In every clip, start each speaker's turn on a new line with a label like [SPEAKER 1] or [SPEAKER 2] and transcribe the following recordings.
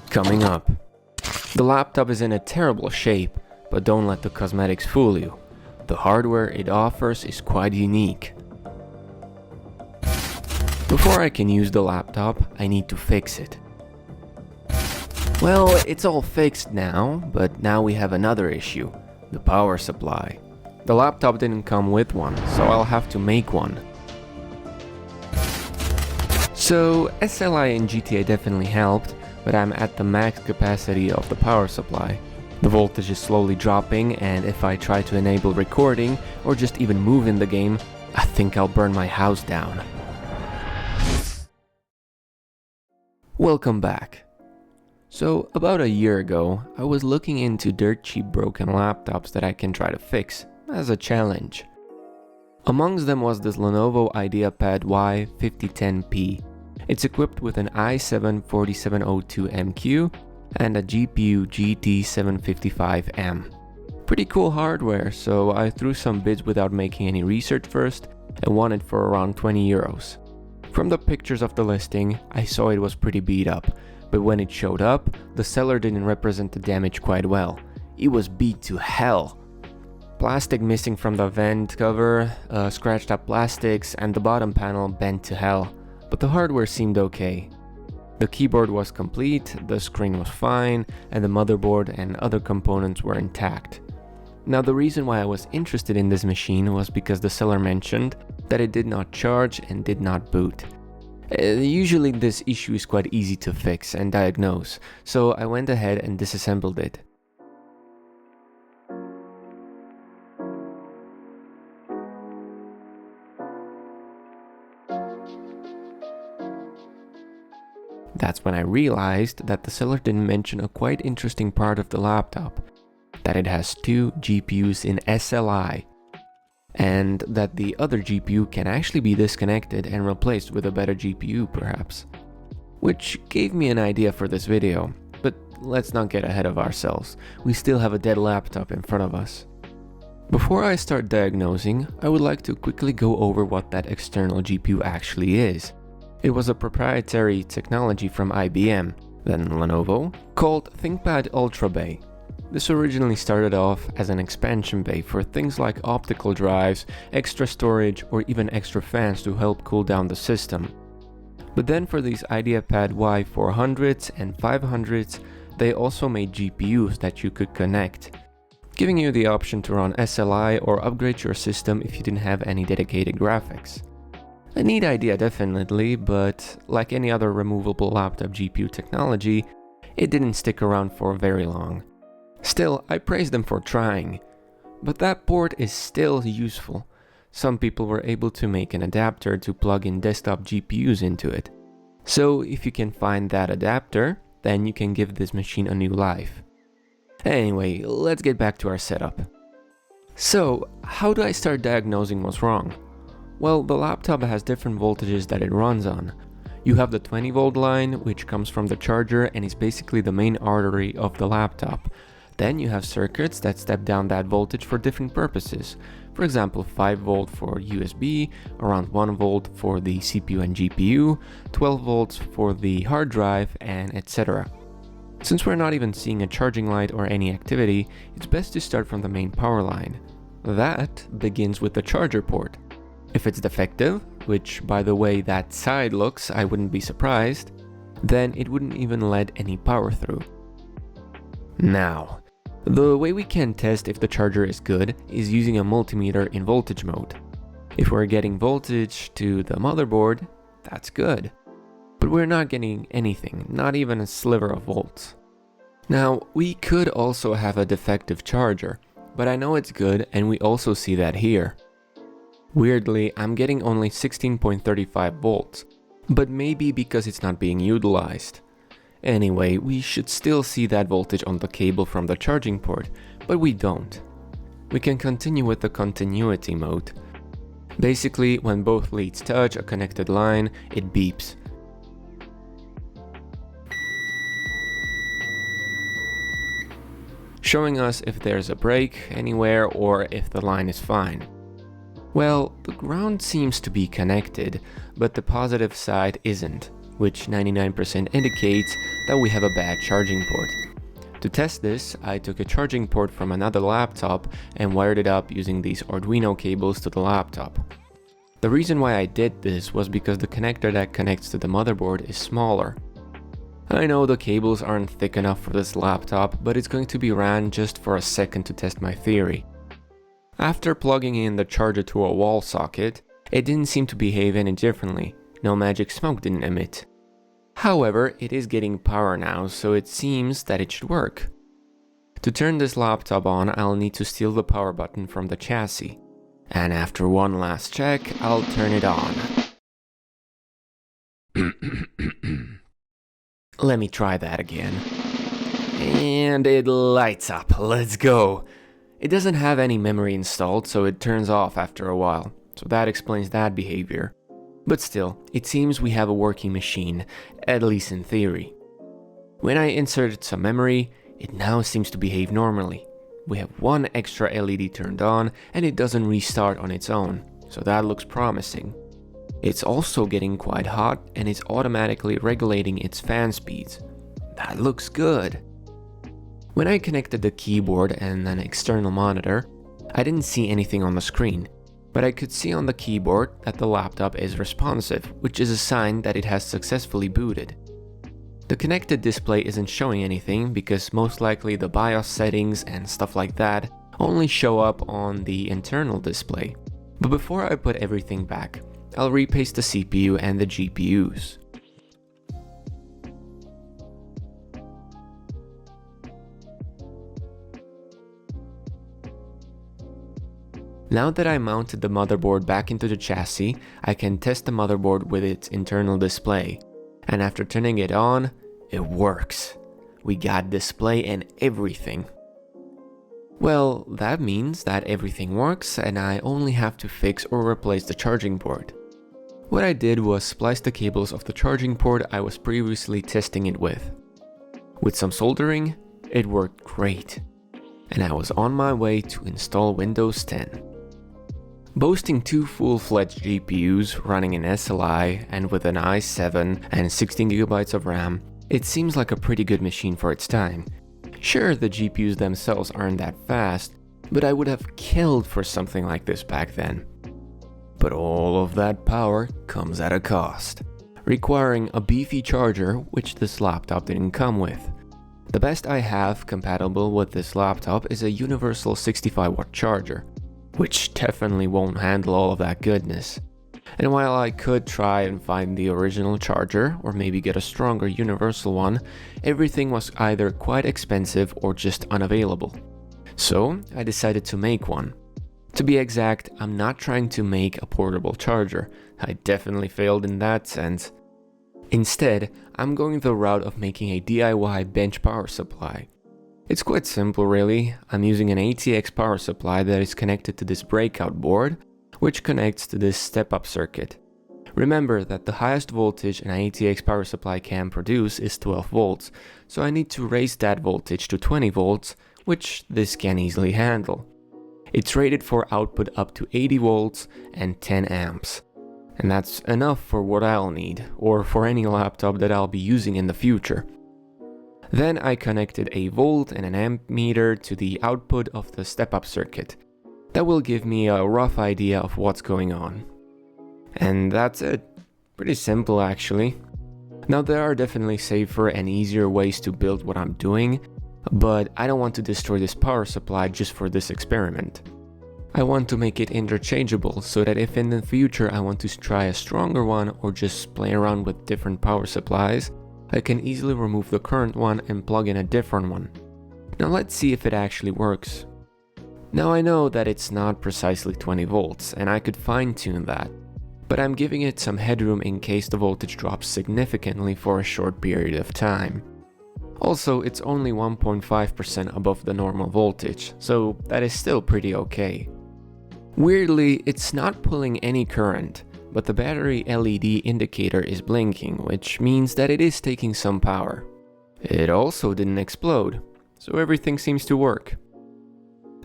[SPEAKER 1] Coming up. The laptop is in a terrible shape, but don't let the cosmetics fool you. The hardware it offers is quite unique. Before I can use the laptop, I need to fix it. Well, it's all fixed now, but now we have another issue, the power supply. The laptop didn't come with one, so I'll have to make one. So, SLI and GTA definitely helped, but I'm at the max capacity of the power supply. The voltage is slowly dropping, and if I try to enable recording or just even move in the game, I think I'll burn my house down. Welcome back. So, about a year ago, I was looking into dirt cheap broken laptops that I can try to fix, as a challenge. Amongst them was this Lenovo IdeaPad Y5010P. It's equipped with an i7-4702MQ and a GPU GT755M. Pretty cool hardware, so I threw some bids without making any research first and won it for around 20 euros. From the pictures of the listing, I saw it was pretty beat up, but when it showed up, the seller didn't represent the damage quite well. It was beat to hell. Plastic missing from the vent cover, scratched up plastics, and the bottom panel bent to hell. But the hardware seemed okay. The keyboard was complete, the screen was fine, and the motherboard and other components were intact. Now, the reason why I was interested in this machine was because the seller mentioned that it did not charge and did not boot. Usually this issue is quite easy to fix and diagnose, so I went ahead and disassembled it. That's when I realized that the seller didn't mention a quite interesting part of the laptop, that it has two GPUs in SLI, and that the other GPU can actually be disconnected and replaced with a better GPU perhaps. Which gave me an idea for this video, but let's not get ahead of ourselves, we still have a dead laptop in front of us. Before I start diagnosing, I would like to quickly go over what that external GPU actually is. It was a proprietary technology from IBM, then Lenovo, called ThinkPad UltraBay. This originally started off as an expansion bay for things like optical drives, extra storage, or even extra fans to help cool down the system. But then for these IdeaPad Y400s and 500s, they also made GPUs that you could connect, giving you the option to run SLI or upgrade your system if you didn't have any dedicated graphics. A neat idea definitely, but like any other removable laptop GPU technology, it didn't stick around for very long. Still, I praise them for trying. But that port is still useful. Some people were able to make an adapter to plug in desktop GPUs into it. So if you can find that adapter, then you can give this machine a new life. Anyway, let's get back to our setup. So, how do I start diagnosing what's wrong? Well, the laptop has different voltages that it runs on. You have the 20 volt line, which comes from the charger and is basically the main artery of the laptop. Then you have circuits that step down that voltage for different purposes. For example, 5 volt for USB, around 1 volt for the CPU and GPU, 12 volts for the hard drive, and etc. Since we're not even seeing a charging light or any activity, it's best to start from the main power line. That begins with the charger port. If it's defective, which by the way that side looks, I wouldn't be surprised, then it wouldn't even let any power through. Now, the way we can test if the charger is good is using a multimeter in voltage mode. If we're getting voltage to the motherboard, that's good. But we're not getting anything, not even a sliver of volts. Now, we could also have a defective charger, but I know it's good and we also see that here. Weirdly, I'm getting only 16.35 volts, but maybe because it's not being utilized. Anyway, we should still see that voltage on the cable from the charging port, but we don't. We can continue with the continuity mode. Basically, when both leads touch a connected line, it beeps. Showing us if there's a break anywhere or if the line is fine. Well, the ground seems to be connected, but the positive side isn't. which 99% indicates that we have a bad charging port. To test this, I took a charging port from another laptop and wired it up using these Arduino cables to the laptop. The reason why I did this was because the connector that connects to the motherboard is smaller. I know the cables aren't thick enough for this laptop, but it's going to be ran just for a second to test my theory. After plugging in the charger to a wall socket, it didn't seem to behave any differently. No magic smoke didn't emit. However, it is getting power now, so it seems that it should work. To turn this laptop on, I'll need to steal the power button from the chassis. And after one last check, I'll turn it on. Let me try that again. And it lights up. Let's go. It doesn't have any memory installed, so it turns off after a while. So that explains that behavior. But still, it seems we have a working machine, at least in theory. When I inserted some memory, it now seems to behave normally. We have one extra LED turned on and it doesn't restart on its own, so that looks promising. It's also getting quite hot and is automatically regulating its fan speeds. That looks good. When I connected the keyboard and an external monitor, I didn't see anything on the screen. But I could see on the keyboard that the laptop is responsive, which is a sign that it has successfully booted. The connected display isn't showing anything because most likely the BIOS settings and stuff like that only show up on the internal display. But before I put everything back, I'll repaste the CPU and the GPUs. Now that I mounted the motherboard back into the chassis, I can test the motherboard with its internal display. And after turning it on, it works. We got display and everything. Well, that means that everything works and I only have to fix or replace the charging port. What I did was splice the cables of the charging port I was previously testing it with. With some soldering, it worked great. And I was on my way to install Windows 10. Boasting two full-fledged GPUs running an SLI and with an i7 and 16GB of RAM, it seems like a pretty good machine for its time. Sure, the GPUs themselves aren't that fast, but I would have killed for something like this back then. But all of that power comes at a cost, requiring a beefy charger, which this laptop didn't come with. The best I have compatible with this laptop is a universal 65-watt charger, which definitely won't handle all of that goodness. And while I could try and find the original charger, or maybe get a stronger universal one, everything was either quite expensive or just unavailable. So I decided to make one. To be exact, I'm not trying to make a portable charger. I definitely failed in that sense. Instead, I'm going the route of making a DIY bench power supply. It's quite simple really. I'm using an ATX power supply that is connected to this breakout board, which connects to this step-up circuit. Remember that the highest voltage an ATX power supply can produce is 12 volts, so I need to raise that voltage to 20 volts, which this can easily handle. It's rated for output up to 80 volts and 10 amps. And that's enough for what I'll need, or for any laptop that I'll be using in the future. Then I connected a volt and an amp meter to the output of the step-up circuit. That will give me a rough idea of what's going on. And that's it. Pretty simple actually. Now there are definitely safer and easier ways to build what I'm doing, but I don't want to destroy this power supply just for this experiment. I want to make it interchangeable so that if in the future I want to try a stronger one or just play around with different power supplies, I can easily remove the current one and plug in a different one. Now let's see if it actually works. Now I know that it's not precisely 20 volts and I could fine-tune that, but I'm giving it some headroom in case the voltage drops significantly for a short period of time. Also, it's only 1.5% above the normal voltage, so that is still pretty okay. Weirdly, it's not pulling any current, but the battery LED indicator is blinking, which means that it is taking some power. It also didn't explode, so everything seems to work.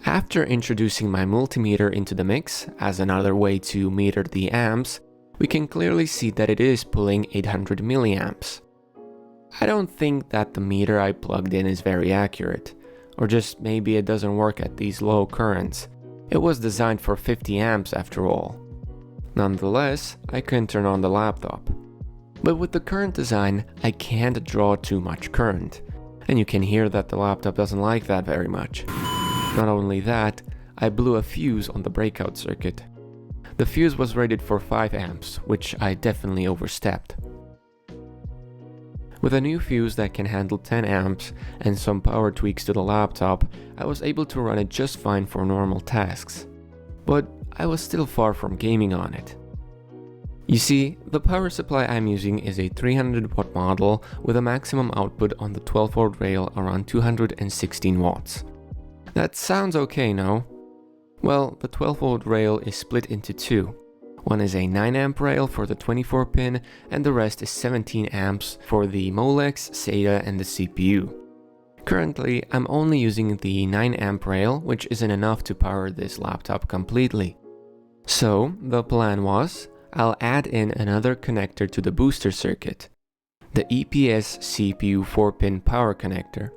[SPEAKER 1] After introducing my multimeter into the mix, as another way to meter the amps, we can clearly see that it is pulling 800 milliamps. I don't think that the meter I plugged in is very accurate, or just maybe it doesn't work at these low currents. It was designed for 50 amps after all. Nonetheless, I couldn't turn on the laptop. But with the current design, I can't draw too much current, and you can hear that the laptop doesn't like that very much. Not only that, I blew a fuse on the breakout circuit. The fuse was rated for 5 amps, which I definitely overstepped. With a new fuse that can handle 10 amps and some power tweaks to the laptop, I was able to run it just fine for normal tasks. But I was still far from gaming on it. You see, the power supply I'm using is a 300 watt model with a maximum output on the 12 volt rail around 216 watts. That sounds okay, no? Well, the 12 volt rail is split into two. One is a 9 amp rail for the 24 pin and the rest is 17 amps for the Molex, SATA and the CPU. Currently, I'm only using the 9 amp rail, which isn't enough to power this laptop completely. So, the plan was, I'll add in another connector to the booster circuit, the EPS CPU 4-pin power connector,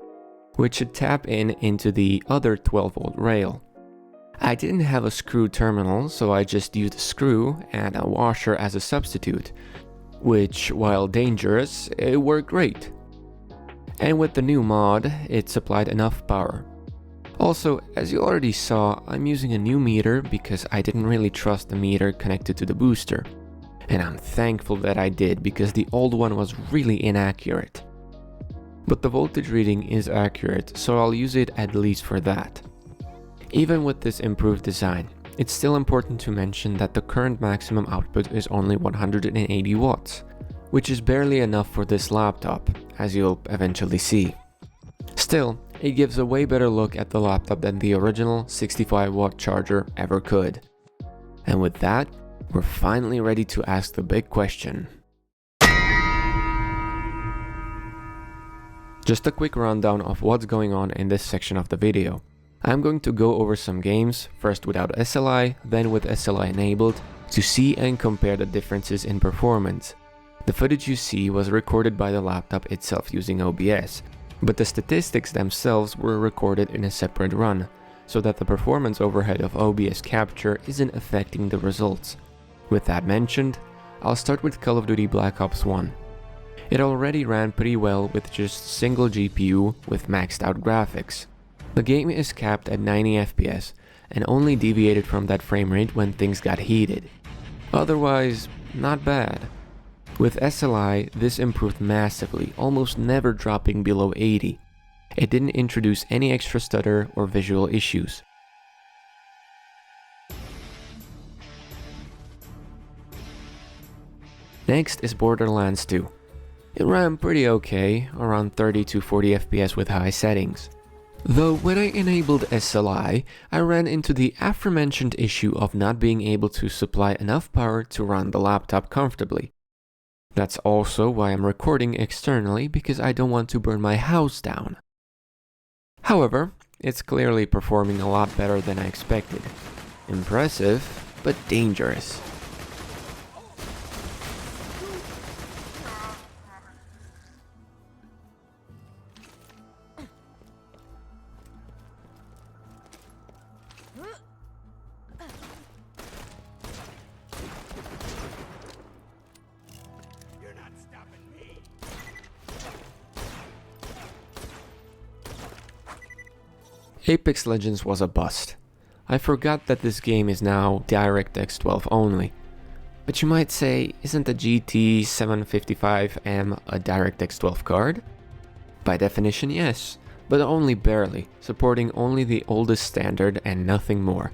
[SPEAKER 1] which should tap into the other 12 volt rail. I didn't have a screw terminal, so I just used a screw and a washer as a substitute, which, while dangerous, it worked great. And with the new mod, it supplied enough power. Also, as you already saw, I'm using a new meter because I didn't really trust the meter connected to the booster. And I'm thankful that I did because the old one was really inaccurate. But the voltage reading is accurate, so I'll use it at least for that. Even with this improved design, it's still important to mention that the current maximum output is only 180 watts, which is barely enough for this laptop, as you'll eventually see. Still, it gives a way better look at the laptop than the original 65 watt charger ever could. And with that, we're finally ready to ask the big question. Just a quick rundown of what's going on in this section of the video. I'm going to go over some games, first without SLI, then with SLI enabled, to see and compare the differences in performance. The footage you see was recorded by the laptop itself using OBS, but the statistics themselves were recorded in a separate run, so that the performance overhead of OBS capture isn't affecting the results. With that mentioned, I'll start with Call of Duty Black Ops 1. It already ran pretty well with just single GPU with maxed out graphics. The game is capped at 90 FPS and only deviated from that frame rate when things got heated. Otherwise, not bad. With SLI, this improved massively, almost never dropping below 80. It didn't introduce any extra stutter or visual issues. Next is Borderlands 2. It ran pretty okay, around 30 to 40 FPS with high settings. Though when I enabled SLI, I ran into the aforementioned issue of not being able to supply enough power to run the laptop comfortably. That's also why I'm recording externally, because I don't want to burn my house down. However, it's clearly performing a lot better than I expected. Impressive, but dangerous. Apex Legends was a bust. I forgot that this game is now DirectX 12 only. But you might say, isn't the GT 755M a DirectX 12 card? By definition, yes, but only barely, supporting only the oldest standard and nothing more,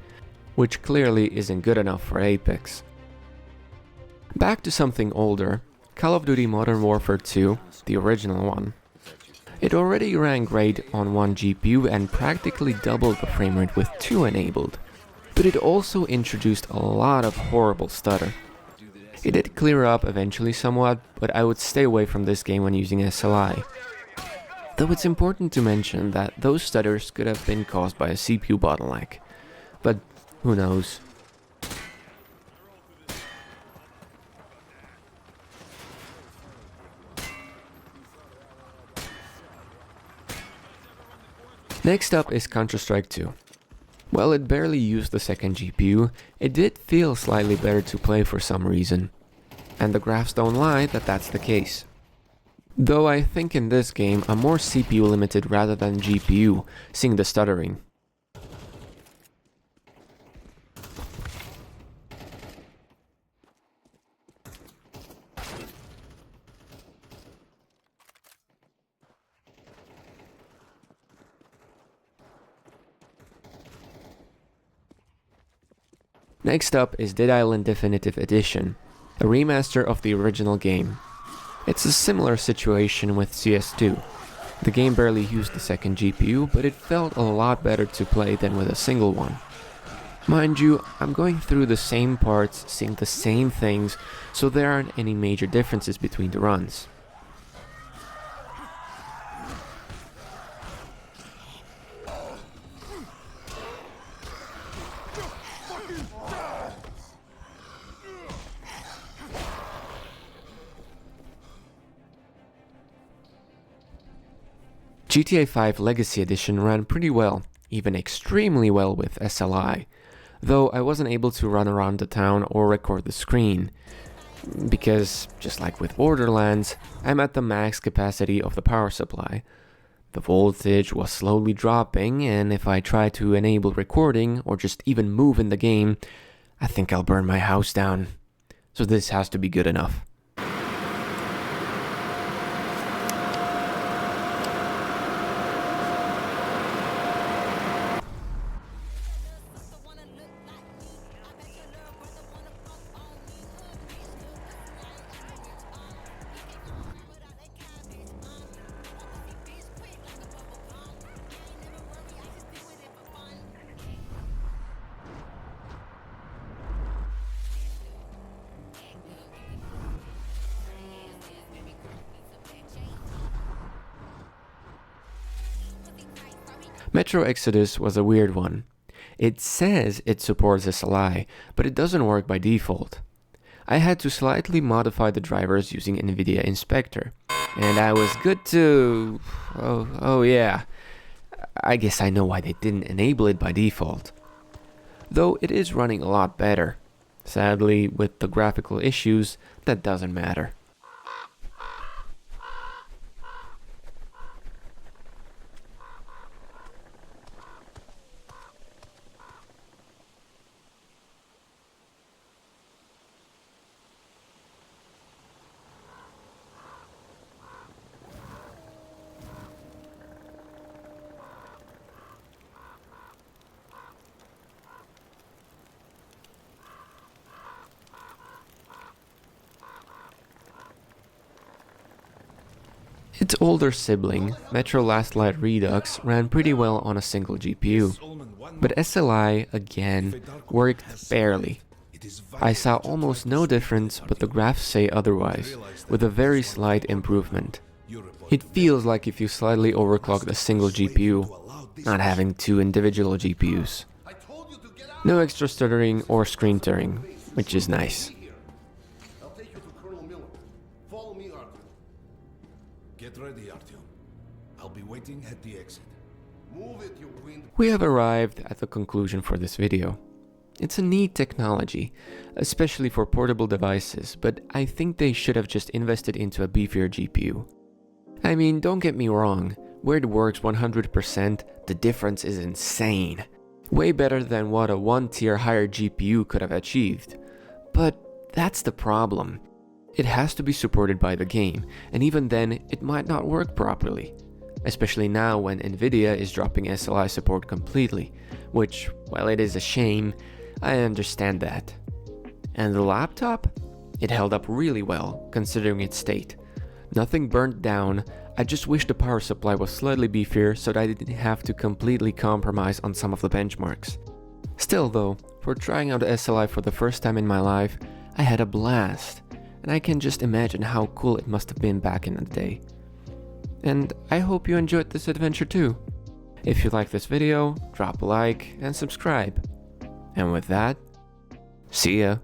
[SPEAKER 1] which clearly isn't good enough for Apex. Back to something older, Call of Duty Modern Warfare 2, the original one. It already ran great on one GPU and practically doubled the frame rate with 2 enabled, but it also introduced a lot of horrible stutter. It did clear up eventually somewhat, but I would stay away from this game when using SLI. Though it's important to mention that those stutters could have been caused by a CPU bottleneck, but who knows. Next up is Counter-Strike 2. While it barely used the second GPU, it did feel slightly better to play for some reason. And the graphs don't lie that that's the case. Though I think in this game I'm more CPU limited rather than GPU, seeing the stuttering. Next up is Dead Island Definitive Edition, a remaster of the original game. It's a similar situation with CS2. The game barely used the second GPU, but it felt a lot better to play than with a single one. Mind you, I'm going through the same parts, seeing the same things, so there aren't any major differences between the runs. GTA 5 Legacy Edition ran pretty well, even extremely well with SLI, though I wasn't able to run around the town or record the screen, because, just like with Borderlands, I'm at the max capacity of the power supply. The voltage was slowly dropping, and if I try to enable recording or just even move in the game, I think I'll burn my house down. So this has to be good enough. Metro Exodus was a weird one. It says it supports SLI, but it doesn't work by default. I had to slightly modify the drivers using Nvidia Inspector, and I was good to... oh yeah, I guess I know why they didn't enable it by default. Though it is running a lot better. Sadly, with the graphical issues, that doesn't matter. Its older sibling, Metro Last Light Redux, ran pretty well on a single GPU, but SLI, again, worked barely. I saw almost no difference, but the graphs say otherwise, with a very slight improvement. It feels like if you slightly overclocked a single GPU, not having two individual GPUs. No extra stuttering or screen tearing, which is nice.
[SPEAKER 2] Get ready, Artyom. I'll be waiting at the exit. Move it, you wind.
[SPEAKER 1] We have arrived at the conclusion for this video. It's a neat technology, especially for portable devices, but I think they should have just invested into a beefier GPU. I mean, don't get me wrong, where it works 100%, the difference is insane. Way better than what a one tier higher GPU could have achieved. But that's the problem. It has to be supported by the game, and even then, it might not work properly. Especially now when Nvidia is dropping SLI support completely, which, while it is a shame, I understand that. And the laptop? It held up really well, considering its state. Nothing burnt down, I just wish the power supply was slightly beefier so that I didn't have to completely compromise on some of the benchmarks. Still though, for trying out SLI for the first time in my life, I had a blast. And I can just imagine how cool it must have been back in the day. And I hope you enjoyed this adventure too. If you like this video, drop a like and subscribe. And with that, see ya.